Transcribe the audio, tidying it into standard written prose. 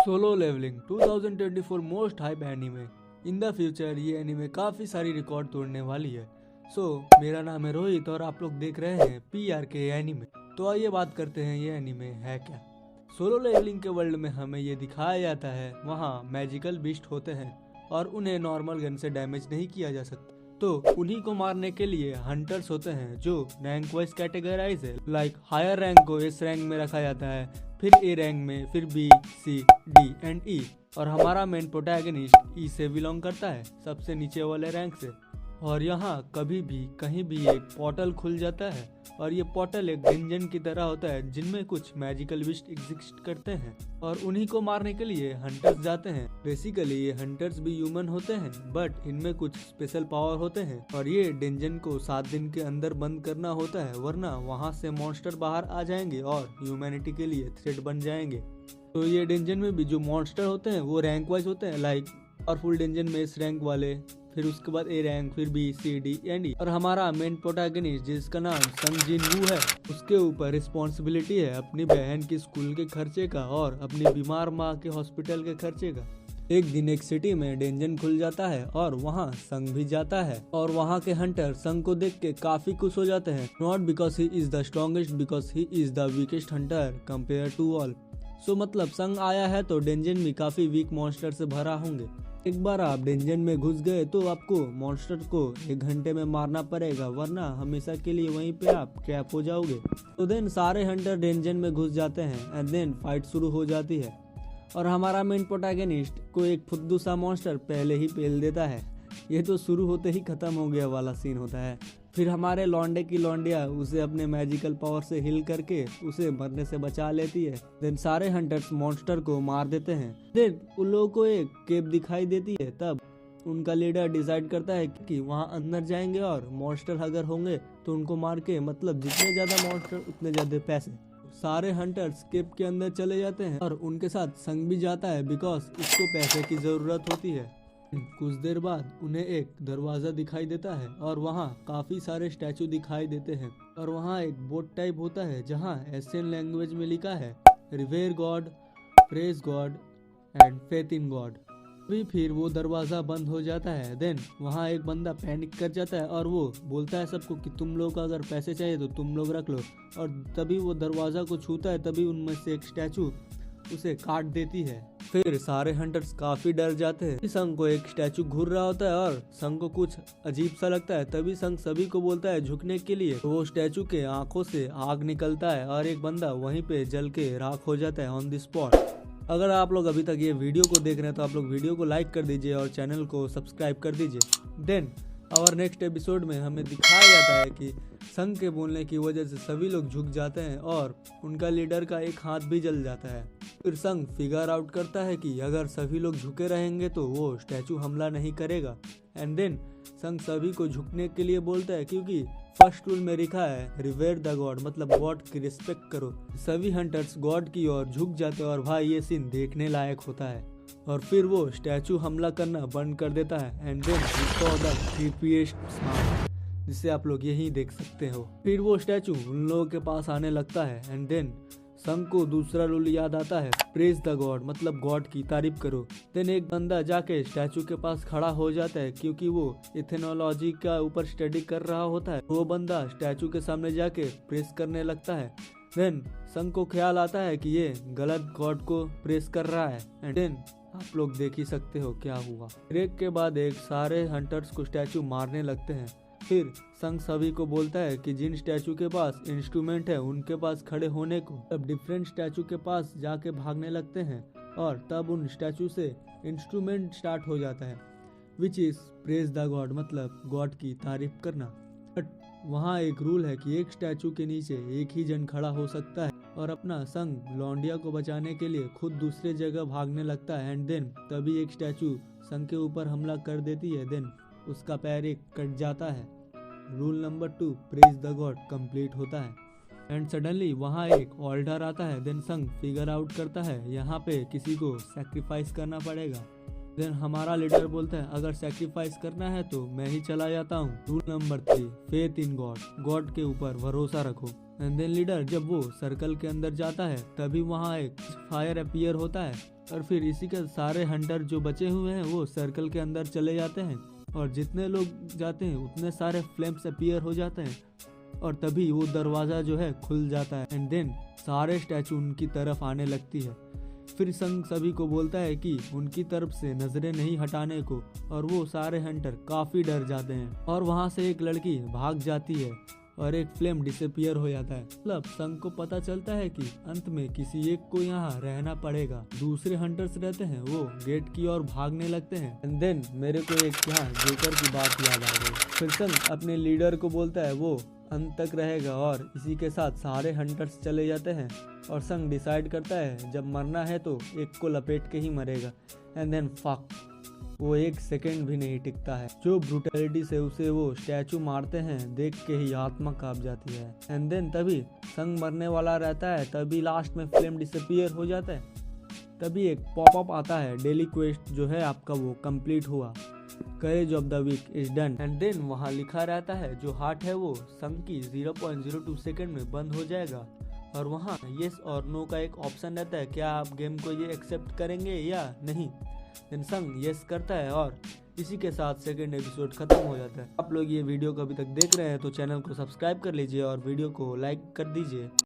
Solo levelling 2024 most hype anime. In the future ये anime काफ़ी सारी रिकॉर्ड तोड़ने वाली है। मेरा नाम है रोहित और आप लोग देख रहे हैं PRK एनीमे। तो आइए बात करते हैं ये एनीमे है क्या। सोलो लेवलिंग के वर्ल्ड में हमें ये दिखाया जाता है वहाँ मैजिकल बीस्ट होते हैं और उन्हें नॉर्मल गन से डैमेज नहीं किया जा सकता। तो उन्हीं को मारने के लिए हंटर्स होते हैं जो रैंक वाइज कैटेगराइज है। लाइक हायर रैंक को इस रैंक में रखा जाता है, फिर A रैंक में, फिर B, C, D and E। और हमारा मेन प्रोटैगनिस्ट E से बिलोंग करता है, सबसे नीचे वाले रैंक से। और यहाँ कभी भी कहीं भी एक पोर्टल खुल जाता है और ये पोर्टल एक डंजन की तरह होता है जिनमें कुछ मैजिकल बिस्ट एग्जिस्ट करते हैं और उन्हीं को मारने के लिए हंटर्स जाते हैं। बेसिकली ये हंटर्स भी ह्यूमन होते हैं बट इनमें कुछ स्पेशल पावर होते हैं और ये डंजन को 7 दिन के अंदर बंद करना होता है, वरना वहाँ से मॉन्स्टर बाहर आ जाएंगे और ह्यूमैनिटी के लिए थ्रेट बन जाएंगे। तो ये डंजन में भी जो मॉन्स्टर होते हैं वो रैंक वाइज होते हैं। लाइक पावरफुल डंजन में इस रैंक वाले, फिर उसके बाद A रैंक, फिर B, C, D and E। और हमारा मेन प्रोटैगनिस्ट जिसका नाम संग जिन वू है, उसके ऊपर रिस्पॉन्सिबिलिटी है अपनी बहन के स्कूल के खर्चे का और अपनी बीमार माँ के हॉस्पिटल के खर्चे का। एक दिन एक सिटी में डेंजन खुल जाता है और वहाँ संग भी जाता है और वहाँ के हंटर संग को देख के काफी खुश हो जाते हैं। Not because he is the strongest, because he is the weakest hunter compare to all. मतलब संग आया है तो डेंजन भी काफी वीक मॉन्स्टर से भरा होंगे। एक बार आप डेंजन में घुस गए तो आपको मॉन्स्टर को 1 घंटे में मारना पड़ेगा, वरना हमेशा के लिए वहीं पे आप ट्रैप हो जाओगे। तो देन सारे हंटर डेंजन में घुस जाते हैं एंड देन फाइट शुरू हो जाती है और हमारा मेन प्रोटैगनिस्ट को एक फुद्दू सा मॉन्स्टर पहले ही पेल देता है। ये तो शुरू होते ही खत्म हो गया वाला सीन होता है। फिर हमारे लौंडे की लौंडिया उसे अपने मैजिकल पावर से हिल करके उसे मरने से बचा लेती है। देन सारे हंटर्स मॉन्स्टर को मार देते हैं। देन उन लोगों को एक केव दिखाई देती है। तब उनका लीडर डिसाइड करता है कि वहाँ अंदर जाएंगे और मॉन्स्टर अगर होंगे तो उनको मार के, मतलब जितने ज्यादा मॉन्स्टर उतने ज्यादा पैसे। सारे हंटर्स केव के अंदर चले जाते हैं और उनके साथ संग भी जाता है बिकॉज इसको पैसे की जरूरत होती है। कुछ देर बाद उन्हें एक दरवाजा दिखाई देता है और वहाँ काफी सारे स्टैचू दिखाई देते हैं और वहाँ एक बोर्ड टाइप होता है जहाँ एशियन लैंग्वेज में लिखा है revere God, praise God and faith in God. फिर वो दरवाजा बंद हो जाता है। देन वहाँ एक बंदा पैनिक कर जाता है और वो बोलता है सबको कि तुम लोग को अगर पैसे चाहिए तो तुम लोग रख लो। और तभी वो दरवाजा को छूता है, तभी उनमें से एक स्टैचू उसे काट देती है। फिर सारे हंटर्स काफी डर जाते हैं। संग को एक स्टैचू घूर रहा होता है और संग को कुछ अजीब सा लगता है। तभी संग सभी को बोलता है झुकने के लिए। तो वो स्टैचू के आंखों से आग निकलता है और एक बंदा वहीं पे जल के राख हो जाता है ऑन द स्पॉट। अगर आप लोग अभी तक ये वीडियो को देख रहे हैं तो आप लोग वीडियो को लाइक कर दीजिए और चैनल को सब्सक्राइब कर दीजिए। देन और नेक्स्ट एपिसोड में हमें दिखाया जाता है कि संग के बोलने की वजह से सभी लोग झुक जाते हैं और उनका लीडर का एक हाथ भी जल जाता है। फिर संग फिगर आउट करता है कि अगर सभी लोग झुके रहेंगे तो वो स्टैचू हमला नहीं करेगा। एंड देन संग सभी को झुकने के लिए बोलता है क्योंकि फर्स्ट रूल में लिखा है रिवेयर द गॉड, मतलब गॉड की रिस्पेक्ट करो। सभी हंटर्स गॉड की ओर झुक जाते हैं और भाई ये सीन देखने लायक होता है। और फिर वो स्टैचू हमला करना बंद कर देता है एंड देन जिससे आप लोग यही देख सकते हो। फिर वो स्टैचू उन लोगों के पास आने लगता है एंड देन संग को दूसरा रूल याद आता है प्रेज द गॉड, मतलब गॉड की तारीफ करो। देन एक बंदा जाके स्टैचू के पास खड़ा हो जाता है क्योंकि वो इथेनोलॉजी का ऊपर स्टडी कर रहा होता है। वो बंदा स्टैचू के सामने जाके प्रेस करने लगता है। देन संग को ख्याल आता है कि ये गलत गॉड को प्रेस कर रहा है एंड देन आप लोग देख ही सकते हो क्या हुआ। ब्रेक के बाद एक सारे हंटर्स को स्टैचू मारने लगते हैं। फिर संग सभी को बोलता है कि जिन स्टैचू के पास इंस्ट्रूमेंट है उनके पास खड़े होने को। तब डिफरेंट स्टैचू के पास जाके भागने लगते हैं और तब उन स्टैचू से इंस्ट्रूमेंट स्टार्ट हो जाता है which is praise the God, मतलब गॉड की तारीफ करना। बट वहाँ एक रूल है कि एक स्टैचू के नीचे एक ही जन खड़ा हो सकता है और अपना संग लौंडिया को बचाने के लिए खुद दूसरे जगह भागने लगता है। एंड देन तभी एक स्टैचू संग के ऊपर हमला कर देती है। देन उसका पैर एक कट जाता है। Rule number 2 praise the God complete होता है एंड सडनली वहाँ एक ऑल्टर आता है। देन संग फिगर आउट करता है यहाँ पे किसी को सैक्रिफाइस करना पड़ेगा। देन हमारा लीडर बोलता है अगर सेक्रीफाइस करना है तो मैं ही चला जाता हूँ। Rule number 3, faith in God, God के ऊपर भरोसा रखो। एंड देन लीडर जब वो सर्कल के अंदर जाता है तभी वहाँ एक फायर अपीयर होता है और फिर इसी के सारे हंटर जो बचे हुए हैं वो सर्कल के अंदर चले जाते हैं और जितने लोग जाते हैं उतने सारे फ्लेम्स अपीयर हो जाते हैं और तभी वो दरवाज़ा जो है खुल जाता है। एंड देन सारे स्टैचू उनकी तरफ आने लगती है। फिर संग सभी को बोलता है कि उनकी तरफ से नजरें नहीं हटाने को और वो सारे हंटर काफ़ी डर जाते हैं और वहाँ से एक लड़की भाग जाती है और एक फ्लेम डिसअपियर हो जाता है। मतलब संग को पता चलता है कि अंत में किसी एक को यहाँ रहना पड़ेगा। दूसरे हंटर्स रहते हैं वो गेट की ओर भागने लगते हैं। एंड देन मेरे को एक यहाँ जोकर की बात याद आ गई। फिर संग अपने लीडर को बोलता है वो अंत तक रहेगा और इसी के साथ सारे हंटर्स चले जाते हैं और संग डिसाइड करता है जब मरना है तो एक को लपेट के ही मरेगा। एंड देन फक, वो एक सेकंड भी नहीं टिकता है। जो ब्रूटैलिटी से उसे वो स्टैचू मारते हैं देख के ही आत्मा कांप जाती है। एंड देन तभी संग मरने वाला रहता है, तभी लास्ट में फ्लेम डिसअपियर हो जाता है। तभी एक पॉपअप आता है, डेली क्वेस्ट जो है आपका वो कंप्लीट हुआ, courage of the weak is done. And then वहाँ लिखा रहता है जो हार्ट है वो संग की 0.02 सेकंड में बंद हो जाएगा और वहाँ येस और नो का एक ऑप्शन रहता है, क्या आप गेम को ये एक्सेप्ट करेंगे या नहीं। देन संग येस करता है और इसी के साथ सेकंड एपिसोड खत्म हो जाता है। आप लोग ये वीडियो को अभी तक देख रहे हैं तो चैनल को सब्सक्राइब कर लीजिए और वीडियो को लाइक कर दीजिए।